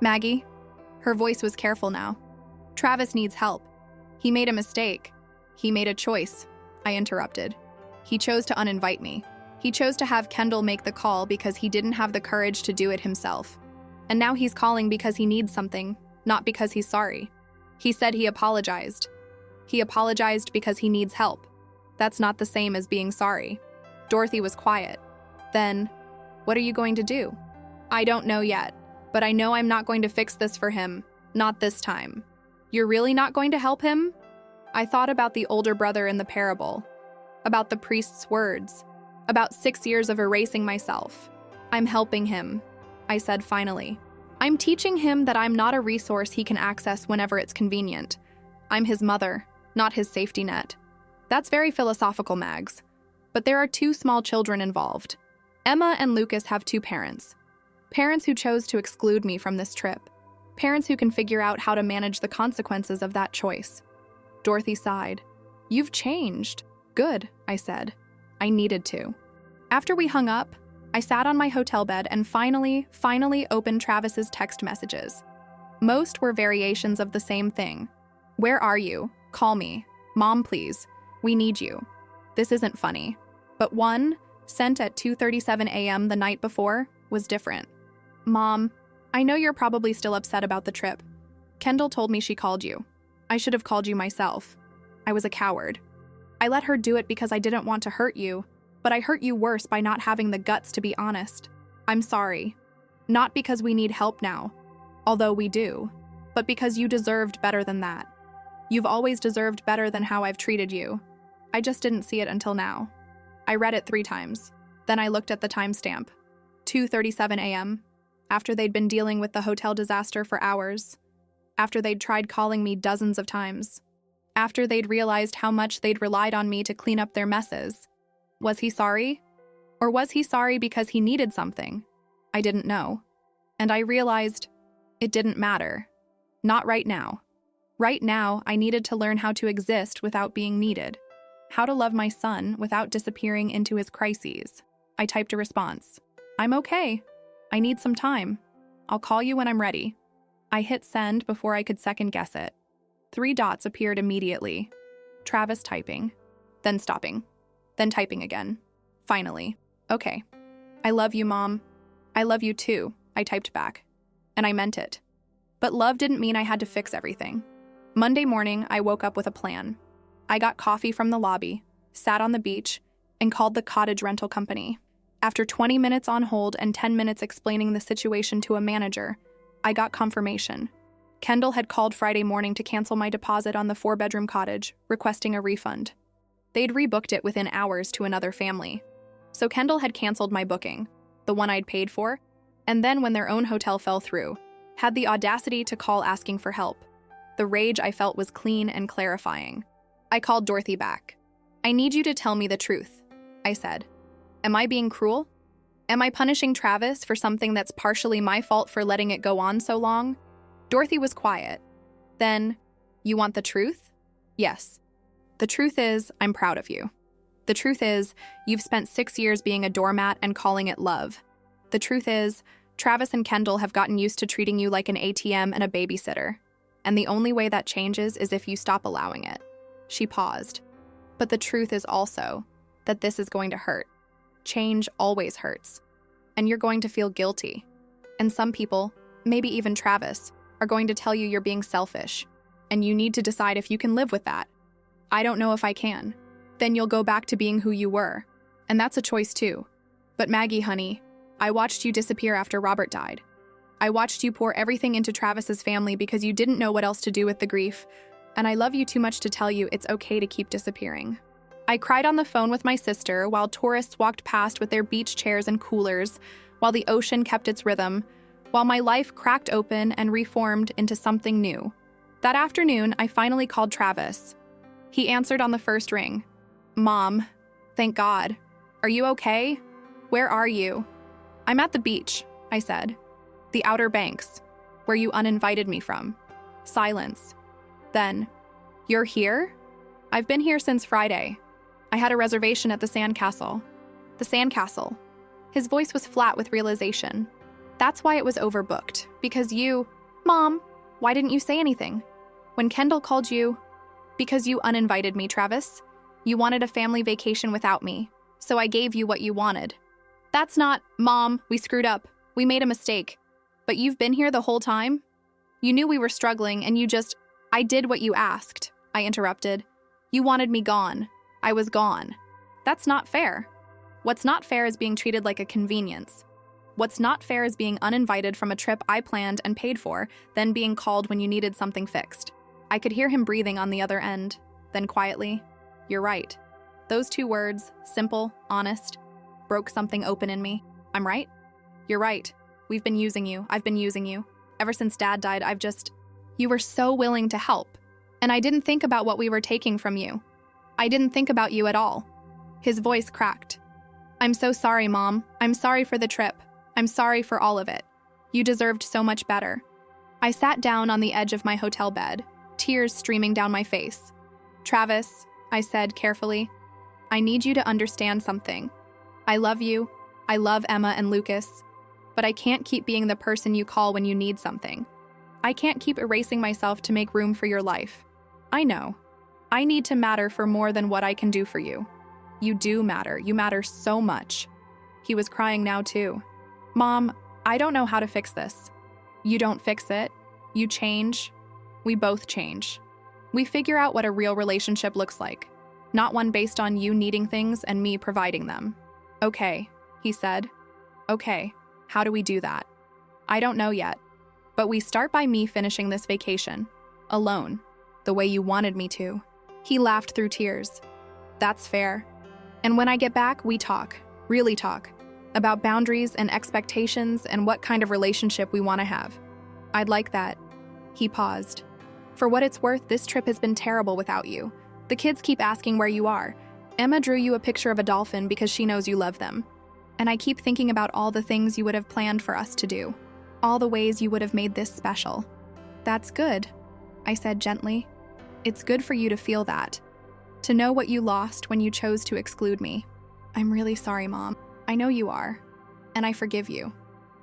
Speaker 1: Maggie, her voice was careful now. Travis needs help. He made a mistake. He made a choice. I interrupted. He chose to uninvite me. He chose to have Kendall make the call because he didn't have the courage to do it himself. And now he's calling because he needs something, not because he's sorry. He said he apologized. He apologized because he needs help. That's not the same as being sorry. Dorothy was quiet. Then, what are you going to do? I don't know yet, but I know I'm not going to fix this for him. Not this time. You're really not going to help him? I thought about the older brother in the parable, about the priest's words, about 6 years of erasing myself. I'm helping him, I said finally. I'm teaching him that I'm not a resource he can access whenever it's convenient. I'm his mother, not his safety net. That's very philosophical, Mags. But there are 2 small children involved. Emma and Lucas have 2 parents. Parents who chose to exclude me from this trip. Parents who can figure out how to manage the consequences of that choice. Dorothy sighed. You've changed. Good, I said. I needed to. After we hung up, I sat on my hotel bed and finally opened Travis's text messages. Most were variations of the same thing. Where are you? Call me. Mom, please. We need you. This isn't funny. But one, sent at 2:37 a.m. the night before, was different. Mom, I know you're probably still upset about the trip. Kendall told me she called you. I should have called you myself. I was a coward. I let her do it because I didn't want to hurt you, but I hurt you worse by not having the guts to be honest. I'm sorry. Not because we need help now, although we do, but because you deserved better than that. You've always deserved better than how I've treated you. I just didn't see it until now. I read it 3 times. Then I looked at the timestamp. 2:37 a.m. After they'd been dealing with the hotel disaster for hours. After they'd tried calling me dozens of times. After they'd realized how much they'd relied on me to clean up their messes. Was he sorry? Or was he sorry because he needed something? I didn't know. And I realized it didn't matter. Not right now. Right now, I needed to learn how to exist without being needed. How to love my son without disappearing into his crises. I typed a response. I'm okay. I need some time. I'll call you when I'm ready. I hit send before I could second guess it. 3 dots appeared immediately. Travis typing, then stopping, then typing again. Finally. Okay. I love you, Mom. I love you too, I typed back. And I meant it. But love didn't mean I had to fix everything. Monday morning, I woke up with a plan. I got coffee from the lobby, sat on the beach, and called the cottage rental company. After 20 minutes on hold and 10 minutes explaining the situation to a manager, I got confirmation. Kendall had called Friday morning to cancel my deposit on the 4-bedroom cottage, requesting a refund. They'd rebooked it within hours to another family. So Kendall had canceled my booking, the one I'd paid for, and then when their own hotel fell through, had the audacity to call asking for help. The rage I felt was clean and clarifying. I called Dorothy back. I need you to tell me the truth, I said. Am I being cruel? Am I punishing Travis for something that's partially my fault for letting it go on so long? Dorothy was quiet. Then, you want the truth? Yes. The truth is, I'm proud of you. The truth is, you've spent 6 years being a doormat and calling it love. The truth is, Travis and Kendall have gotten used to treating you like an ATM and a babysitter. And the only way that changes is if you stop allowing it. She paused. But the truth is also that this is going to hurt. Change always hurts. And you're going to feel guilty. And some people, maybe even Travis, are going to tell you you're being selfish. And you need to decide if you can live with that. I don't know if I can. Then you'll go back to being who you were. And that's a choice too. But Maggie, honey, I watched you disappear after Robert died. I watched you pour everything into Travis's family because you didn't know what else to do with the grief. And I love you too much to tell you it's okay to keep disappearing. I cried on the phone with my sister while tourists walked past with their beach chairs and coolers, while the ocean kept its rhythm, while my life cracked open and reformed into something new. That afternoon, I finally called Travis. He answered on the first ring. Mom, thank God. Are you okay? Where are you? I'm at the beach, I said. The Outer Banks, where you uninvited me from. Silence. Then, you're here? I've been here since Friday. I had a reservation at the Sandcastle. The Sandcastle. His voice was flat with realization. That's why it was overbooked, because you... Mom, why didn't you say anything? When Kendall called you... Because you uninvited me, Travis. You wanted a family vacation without me, so I gave you what you wanted. That's not... Mom, we screwed up. We made a mistake. But you've been here the whole time? You knew we were struggling, and you just... I did what you asked, I interrupted. You wanted me gone. I was gone. That's not fair. What's not fair is being treated like a convenience. What's not fair is being uninvited from a trip I planned and paid for, then being called when you needed something fixed. I could hear him breathing on the other end. Then quietly, you're right. Those 2 words, simple, honest, broke something open in me. I'm right? You're right. We've been using you. I've been using you. Ever since Dad died, You were so willing to help. And I didn't think about what we were taking from you. I didn't think about you at all. His voice cracked. I'm so sorry, Mom. I'm sorry for the trip. I'm sorry for all of it. You deserved so much better. I sat down on the edge of my hotel bed, tears streaming down my face. Travis, I said carefully, I need you to understand something. I love you. I love Emma and Lucas. But I can't keep being the person you call when you need something. I can't keep erasing myself to make room for your life. I know. I need to matter for more than what I can do for you. You do matter. You matter so much. He was crying now too. Mom, I don't know how to fix this. You don't fix it. You change. We both change. We figure out what a real relationship looks like, not one based on you needing things and me providing them. Okay, he said. Okay, how do we do that? I don't know yet, but we start by me finishing this vacation, alone, the way you wanted me to. He laughed through tears. That's fair. And when I get back, we talk, Really talk. About boundaries and expectations and what kind of relationship we want to have. I'd like that. He paused. For what it's worth, this trip has been terrible without you. The kids keep asking where you are. Emma drew you a picture of a dolphin because she knows you love them. And I keep thinking about all the things you would have planned for us to do. All the ways you would have made this special. That's good, I said gently. It's good for you to feel that. To know what you lost when you chose to exclude me. I'm really sorry, Mom. I know you are. And I forgive you.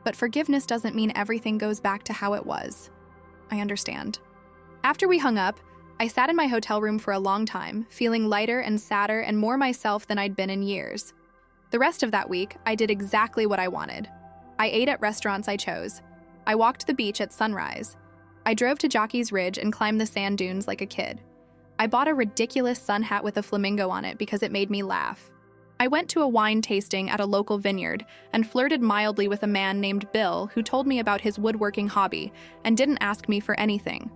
Speaker 1: But forgiveness doesn't mean everything goes back to how it was. I understand. After we hung up, I sat in my hotel room for a long time, feeling lighter and sadder and more myself than I'd been in years. The rest of that week, I did exactly what I wanted. I ate at restaurants I chose. I walked the beach at sunrise. I drove to Jockey's Ridge and climbed the sand dunes like a kid. I bought a ridiculous sun hat with a flamingo on it because it made me laugh. I went to a wine tasting at a local vineyard and flirted mildly with a man named Bill who told me about his woodworking hobby and didn't ask me for anything.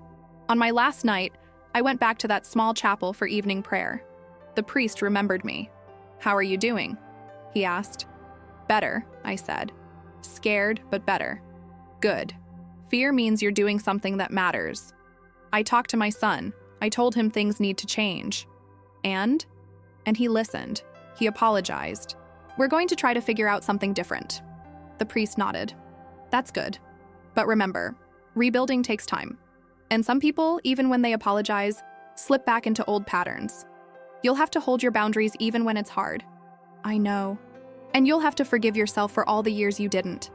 Speaker 1: On my last night, I went back to that small chapel for evening prayer. The priest remembered me. "How are you doing?" he asked. "Better," I said. "Scared, but better." "Good. Fear means you're doing something that matters." I talked to my son. I told him things need to change. And he listened. He apologized. "We're going to try to figure out something different." The priest nodded. "That's good. But remember, rebuilding takes time. And some people, even when they apologize, slip back into old patterns. You'll have to hold your boundaries even when it's hard." "I know. And you'll have to forgive yourself for all the years you didn't."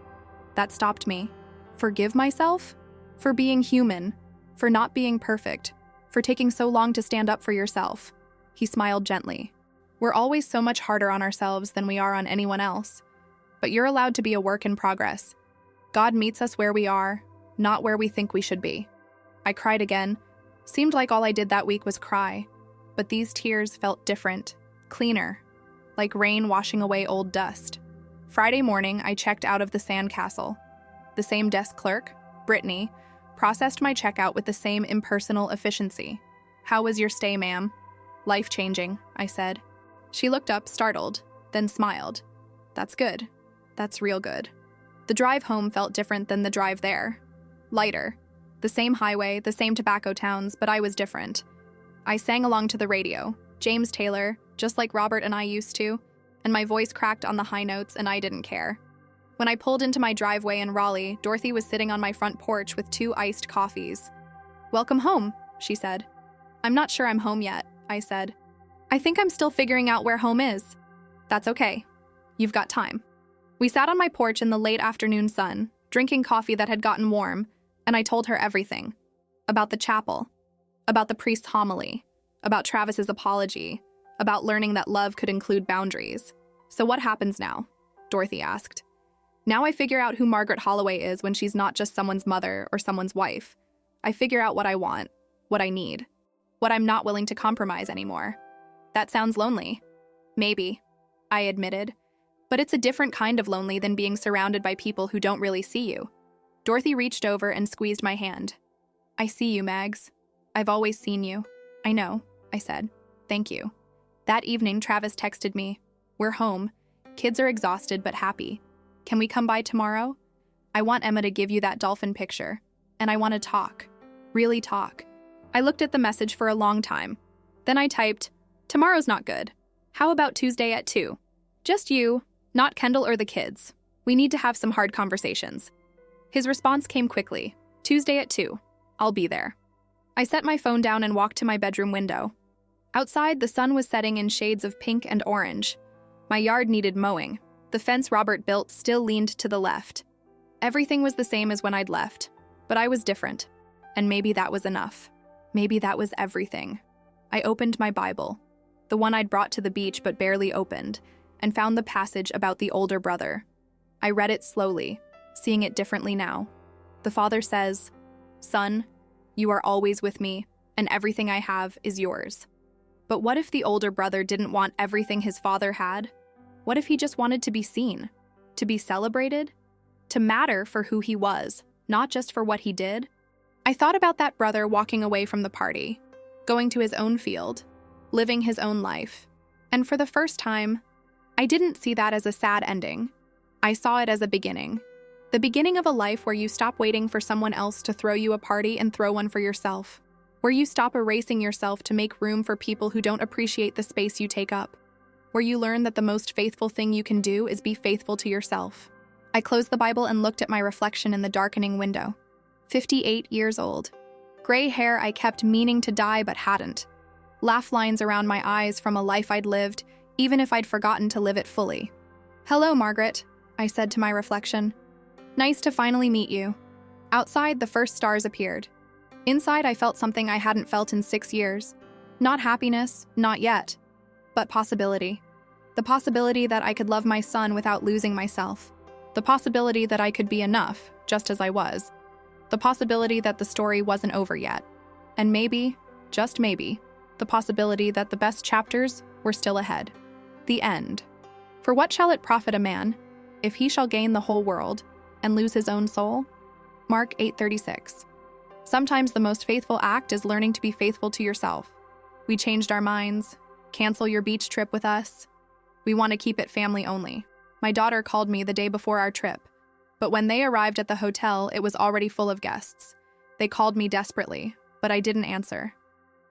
Speaker 1: That stopped me. Forgive myself? For being human. For not being perfect. For taking so long to stand up for yourself. He smiled gently. "We're always so much harder on ourselves than we are on anyone else. But you're allowed to be a work in progress. God meets us where we are, not where we think we should be." I cried again. Seemed like all I did that week was cry. But these tears felt different, cleaner, like rain washing away old dust. Friday morning, I checked out of the sandcastle. The same desk clerk, Brittany, processed my checkout with the same impersonal efficiency. "How was your stay, ma'am?" "Life-changing," I said. She looked up, startled, then smiled. "That's good. That's real good." The drive home felt different than the drive there. Lighter. The same highway, the same tobacco towns, but I was different. I sang along to the radio, James Taylor, just like Robert and I used to, and my voice cracked on the high notes and I didn't care. When I pulled into my driveway in Raleigh, Dorothy was sitting on my front porch with 2 iced coffees. "Welcome home," she said. "I'm not sure I'm home yet," I said. "I think I'm still figuring out where home is." "That's okay. You've got time." We sat on my porch in the late afternoon sun, drinking coffee that had gotten warm, and I told her everything. About the chapel. About the priest's homily. About Travis's apology. About learning that love could include boundaries. "So what happens now?" Dorothy asked. "Now I figure out who Margaret Holloway is when she's not just someone's mother or someone's wife. I figure out what I want, what I need, what I'm not willing to compromise anymore." "That sounds lonely." "Maybe," I admitted. "But it's a different kind of lonely than being surrounded by people who don't really see you." Dorothy reached over and squeezed my hand. "I see you, Mags. I've always seen you." "I know," I said. "Thank you." That evening, Travis texted me. "We're home. Kids are exhausted but happy. Can we come by tomorrow? I want Emma to give you that dolphin picture. And I want to talk. Really talk." I looked at the message for a long time. Then I typed, "Tomorrow's not good. How about Tuesday at 2? Just you, not Kendall or the kids. We need to have some hard conversations." His response came quickly. "Tuesday at 2. I'll be there." I set my phone down and walked to my bedroom window. Outside, the sun was setting in shades of pink and orange. My yard needed mowing. The fence Robert built still leaned to the left. Everything was the same as when I'd left, but I was different. And maybe that was enough. Maybe that was everything. I opened my Bible, the one I'd brought to the beach but barely opened, and found the passage about the older brother. I read it slowly, seeing it differently now. The Father says, "Son, you are always with me, and everything I have is yours." But what if the older brother didn't want everything his father had? What if he just wanted to be seen, to be celebrated, to matter for who he was, not just for what he did? I thought about that brother walking away from the party, going to his own field, living his own life. And for the first time, I didn't see that as a sad ending. I saw it as a beginning. The beginning of a life where you stop waiting for someone else to throw you a party and throw one for yourself. Where you stop erasing yourself to make room for people who don't appreciate the space you take up. Where you learn that the most faithful thing you can do is be faithful to yourself. I closed the Bible and looked at my reflection in the darkening window. 58 years old. Gray hair I kept meaning to dye but hadn't. Laugh lines around my eyes from a life I'd lived, even if I'd forgotten to live it fully. "Hello, Margaret," I said to my reflection. "Nice to finally meet you." Outside, the first stars appeared. Inside, I felt something I hadn't felt in 6 years. Not happiness, not yet, but possibility. The possibility that I could love my son without losing myself. The possibility that I could be enough, just as I was. The possibility that the story wasn't over yet. And maybe, just maybe, the possibility that the best chapters were still ahead. The end. For what shall it profit a man, if he shall gain the whole world, and lose his own soul? Mark 8:36. Sometimes the most faithful act is learning to be faithful to yourself. We changed our minds. Cancel your beach trip with us. We want to keep it family only. My daughter called me the day before our trip, but when they arrived at the hotel, it was already full of guests. They called me desperately, but I didn't answer.